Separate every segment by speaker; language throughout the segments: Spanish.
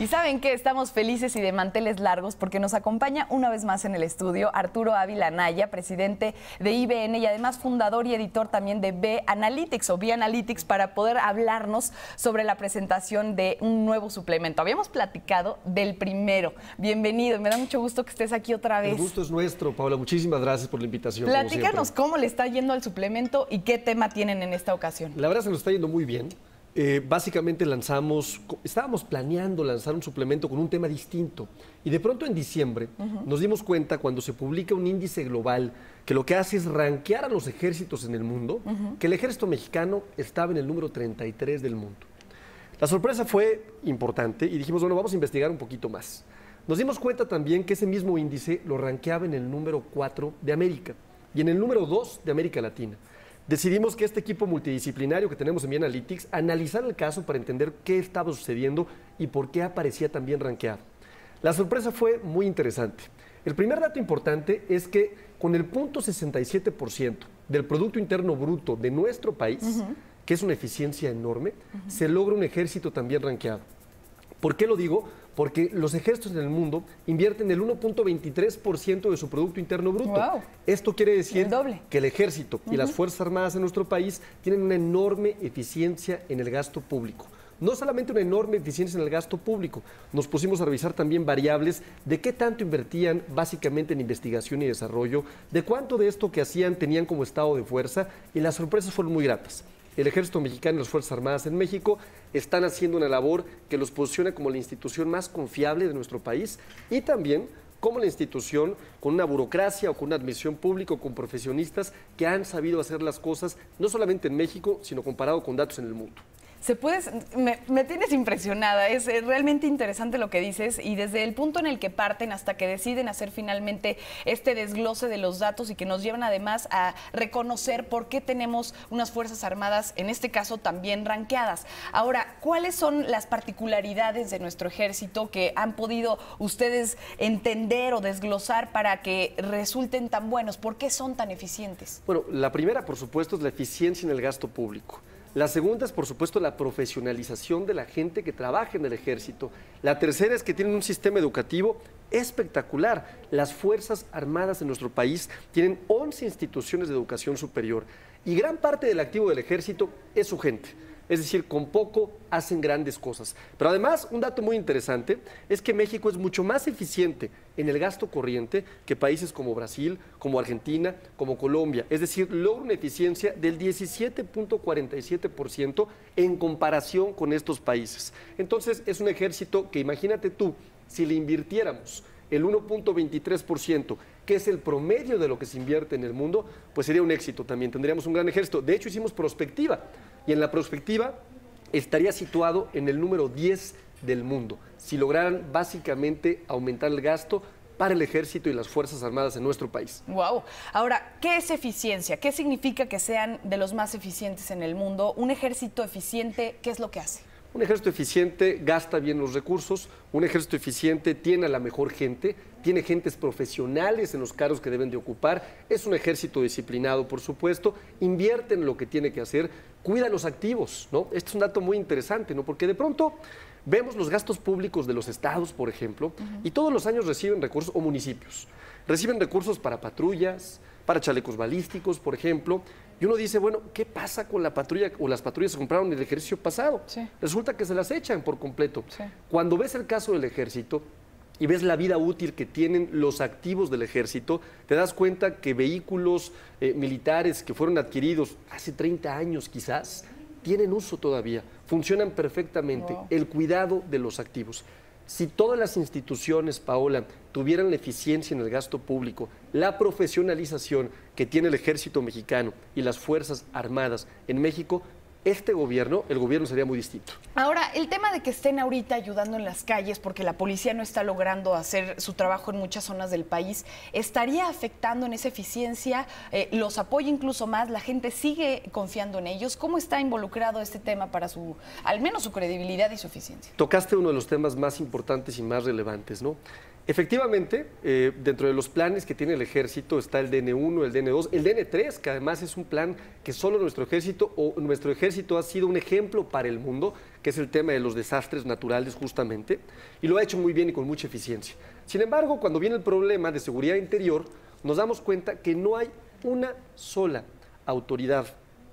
Speaker 1: Y ¿saben qué? Estamos felices y de manteles largos porque nos acompaña una vez más en el estudio Arturo Ávila Naya, presidente de IBN y además fundador y editor también de B-Analytics o B-Analytics, para poder hablarnos sobre la presentación de un nuevo suplemento. Habíamos platicado del primero. Bienvenido, me da mucho gusto que estés aquí otra vez.
Speaker 2: El gusto es nuestro, Paola. Muchísimas gracias por la invitación.
Speaker 1: Platícanos cómo le está yendo al suplemento y qué tema tienen en esta ocasión.
Speaker 2: La verdad se nos está yendo muy bien. Básicamente estábamos planeando lanzar un suplemento con un tema distinto y de pronto en diciembre nos dimos cuenta, cuando se publica un índice global que lo que hace es rankear a los ejércitos en el mundo, que el ejército mexicano estaba en el número 33 del mundo. La sorpresa fue importante y dijimos, bueno, vamos a investigar un poquito más. Nos dimos cuenta también que ese mismo índice lo rankeaba en el número 4 de América y en el número 2 de América Latina. Decidimos que este equipo multidisciplinario que tenemos en B-Analytics analizara el caso para entender qué estaba sucediendo y por qué aparecía tan bien rankeado. La sorpresa fue muy interesante. El primer dato importante es que con el 0.67% del Producto Interno Bruto de nuestro país, que es una eficiencia enorme, se logra un ejército también rankeado. ¿Por qué lo digo? Porque los ejércitos en el mundo invierten el 1.23% de su Producto Interno Bruto.
Speaker 1: Wow.
Speaker 2: Esto quiere decir
Speaker 1: el doble.
Speaker 2: Que el ejército y las Fuerzas Armadas en nuestro país tienen una enorme eficiencia en el gasto público. No solamente una enorme eficiencia en el gasto público, nos pusimos a revisar también variables de qué tanto invertían básicamente en investigación y desarrollo, de cuánto de esto que hacían tenían como estado de fuerza, y las sorpresas fueron muy gratas. El Ejército Mexicano y las Fuerzas Armadas en México están haciendo una labor que los posiciona como la institución más confiable de nuestro país y también como la institución con una burocracia o con una admisión pública o con profesionistas que han sabido hacer las cosas no solamente en México, sino comparado con datos en el mundo.
Speaker 1: Me tienes impresionada, es realmente interesante lo que dices, y desde el punto en el que parten hasta que deciden hacer finalmente este desglose de los datos y que nos llevan además a reconocer por qué tenemos unas Fuerzas Armadas, en este caso también ranqueadas. Ahora, ¿cuáles son las particularidades de nuestro ejército que han podido ustedes entender o desglosar para que resulten tan buenos? ¿Por qué son tan eficientes?
Speaker 2: Bueno, la primera, por supuesto, es la eficiencia en el gasto público. La segunda es, por supuesto, la profesionalización de la gente que trabaja en el ejército. La tercera es que tienen un sistema educativo espectacular. Las Fuerzas Armadas en nuestro país tienen 11 instituciones de educación superior y gran parte del activo del ejército es su gente. Es decir, con poco hacen grandes cosas. Pero además, un dato muy interesante es que México es mucho más eficiente en el gasto corriente que países como Brasil, como Argentina, como Colombia. Es decir, logra una eficiencia del 17.47% en comparación con estos países. Entonces, es un ejército que, imagínate tú, si le invirtiéramos el 1.23%, que es el promedio de lo que se invierte en el mundo, pues sería un éxito también, tendríamos un gran ejército. De hecho, hicimos prospectiva, y en la prospectiva estaría situado en el número 10 del mundo, si lograran básicamente aumentar el gasto para el ejército y las Fuerzas Armadas en nuestro país.
Speaker 1: Wow. Ahora, ¿qué es eficiencia? ¿Qué significa que sean de los más eficientes en el mundo? Un ejército eficiente, ¿qué es lo que hace?
Speaker 2: Un ejército eficiente gasta bien los recursos, un ejército eficiente tiene a la mejor gente, tiene gentes profesionales en los cargos que deben de ocupar, es un ejército disciplinado, por supuesto, invierte en lo que tiene que hacer, cuida los activos, ¿no? Este es un dato muy interesante, ¿no? Porque de pronto vemos los gastos públicos de los estados, por ejemplo, y todos los años reciben recursos, o municipios, reciben recursos para patrullas, para chalecos balísticos, por ejemplo, y uno dice, bueno, ¿qué pasa con la patrulla o las patrullas que compraron en el ejercicio pasado?
Speaker 1: Sí.
Speaker 2: Resulta que se las echan por completo.
Speaker 1: Sí.
Speaker 2: Cuando ves el caso del ejército y ves la vida útil que tienen los activos del ejército, te das cuenta que vehículos militares que fueron adquiridos hace 30 años quizás, tienen uso todavía, funcionan perfectamente.
Speaker 1: Wow.
Speaker 2: El cuidado de los activos. Si todas las instituciones, Paola, tuvieran la eficiencia en el gasto público, la profesionalización que tiene el ejército mexicano y las Fuerzas Armadas en México, el gobierno sería muy distinto.
Speaker 1: Ahora, el tema de que estén ahorita ayudando en las calles porque la policía no está logrando hacer su trabajo en muchas zonas del país, ¿estaría afectando en esa eficiencia? ¿Los apoya incluso más? ¿La gente sigue confiando en ellos? ¿Cómo está involucrado este tema para al menos su credibilidad y su eficiencia?
Speaker 2: Tocaste uno de los temas más importantes y más relevantes, ¿no? Efectivamente, dentro de los planes que tiene el ejército está el DN1, el DN2, el DN3, que además es un plan que solo nuestro ejército ha sido un ejemplo para el mundo, que es el tema de los desastres naturales justamente, y lo ha hecho muy bien y con mucha eficiencia. Sin embargo, cuando viene el problema de seguridad interior, nos damos cuenta que no hay una sola autoridad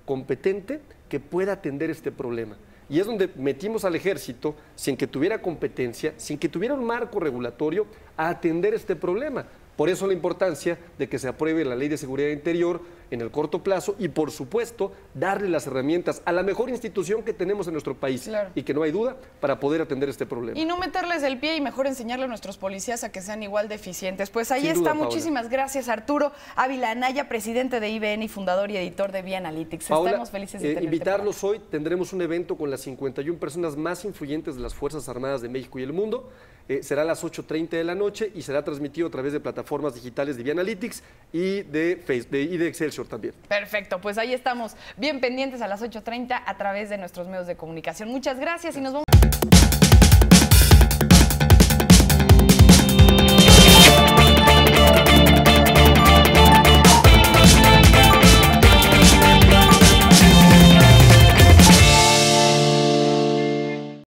Speaker 2: competente que pueda atender este problema. Y es donde metimos al ejército, sin que tuviera competencia, sin que tuviera un marco regulatorio, a atender este problema. Por eso la importancia de que se apruebe la Ley de Seguridad Interior en el corto plazo y, por supuesto, darle las herramientas a la mejor institución que tenemos en nuestro país, claro, y que no hay duda, para poder atender este problema.
Speaker 1: Y no meterles el pie y mejor enseñarle a nuestros policías a que sean igual de eficientes. Pues ahí está. Muchísimas gracias, Arturo Ávila Anaya, presidente de IBN y fundador y editor de V-Analytics. Estamos felices de tenerte.
Speaker 2: Invitarlos hoy. Tendremos un evento con las 51 personas más influyentes de las Fuerzas Armadas de México y el mundo. Será a las 8:30 de la noche y será transmitido a través de plataformas digitales de V-Analytics y de Facebook y de Excelsior también.
Speaker 1: Perfecto, pues ahí estamos bien pendientes a las 8:30 a través de nuestros medios de comunicación. Muchas gracias y nos vemos.